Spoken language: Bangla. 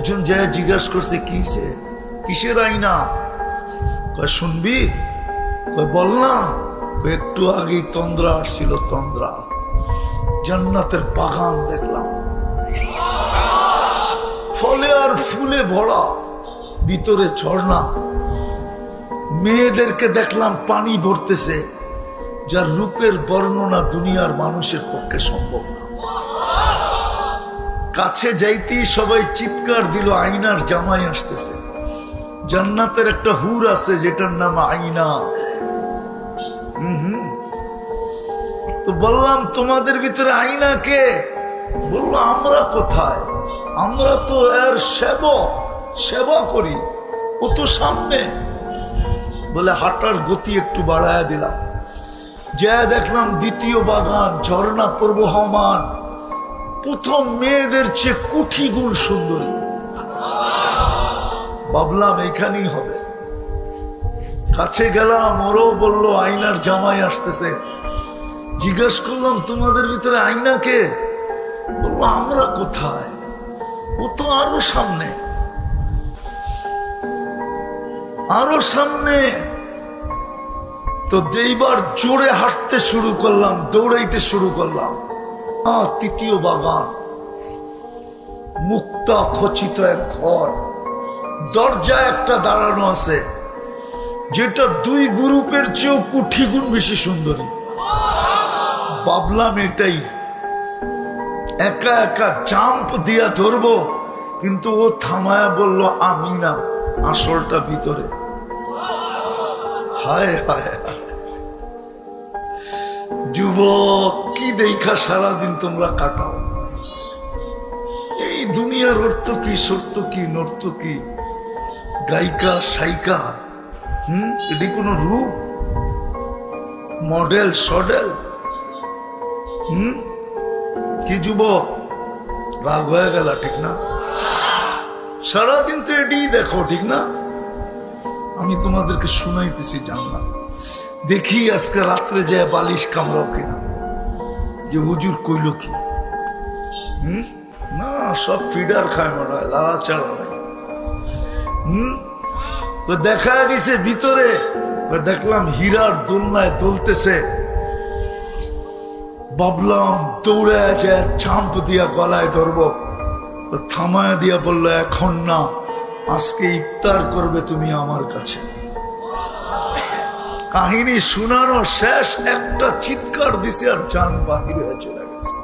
একজন যায় জিজ্ঞাসা করছে কিসে, কিসের আয়না? কয় শুনবি? কয় বল না। কয় একটু আগেই তন্দ্রা আসছিল, তন্দ্রা, জান্নাতের বাগান দেখলাম, ফলে আর ফুলে ভরা, ভিতরে ঝর্ণা, মেয়েদেরকে দেখলাম পানি ভরতেছে, যার রূপের বর্ণনা দুনিয়ার মানুষের পক্ষে সম্ভব না। কাছে যাইতেই সবাই চিৎকার দিল, আয়নার জামাই আসতেছে। জান্নাতের একটা হুর আছে যেটার নাম আয়না। তো বললাম তোমাদের ভিতরে আয়না কে? বললো আমরা কোথায়, আমরা তো এর সেবা করি, ও তো সামনে। বলে হাঁটার গতি একটু বাড়ায় দিলাম, যা দেখলাম দ্বিতীয় বাগান, ঝর্ণা প্রবহমান, প্রথম মেয়েদের চেয়ে কোটি গুণ সুন্দরী। ভাবলাম এখানেই হবে। কাছে গেলাম, ওরও বললো আয়নার জামাই আসতেছে। জিজ্ঞাসা করলাম তোমাদের ভিতরে আয়না কে? বললো আমরা কোথায়, ও তো আরো সামনে, আরো সামনে। তো এইবার জোরে হাঁটতে শুরু করলাম, দৌড়াইতে শুরু করলাম। তৃতীয় বাগান, মুক্তা খচিত এক ঘর, দরজা একটা দাঁড়ানো আছে, যেটা দুই গ্রুপের চেয়েও কোটি গুণ বেশি সুন্দরী। ভাবলাম এটাই, একা একা জাম্প দিয়া ধরবো, কিন্তু ও থামায়া বলল আমি না, আসলটা ভিতরে। হায় হায় হায়, যুবক কি দেখা সারাদিন তোমরা কাটাও? এই দুনিয়ার অর্থ কি, সত্য কি, নর্ত কি, গায়িকা সাইকা, এটি কোন রূপ, মডেল সডেল? কি যুবক রাগ হয়ে গেল, ঠিক না? সারাদিন তো এটি দেখো, ঠিক না? আমি তোমাদেরকে শুনাইতেছি, জানলাম, দেখি আজকে রাত্রে যায় বালিশ কামড়াও কিনা, যে হুজুর কইল কি। না, সব ফিডার খায় মনে হয়, লালা চাড়া নাই। দেখা দিছে ভিতরে, দেখলাম হীরার দোলনায় দোলতেছে। ভাবলাম দৌড়ে যায়, চাম্প দিয়া গলায় ধরবো, থামায় দিয়া বললো এখন না, আজকে ইফতার করবে তুমি আমার কাছে। কাহিনী শোনানো শেষ, একটা চিৎকার দিছে আর জান বাহির হয়ে চলে গেছে।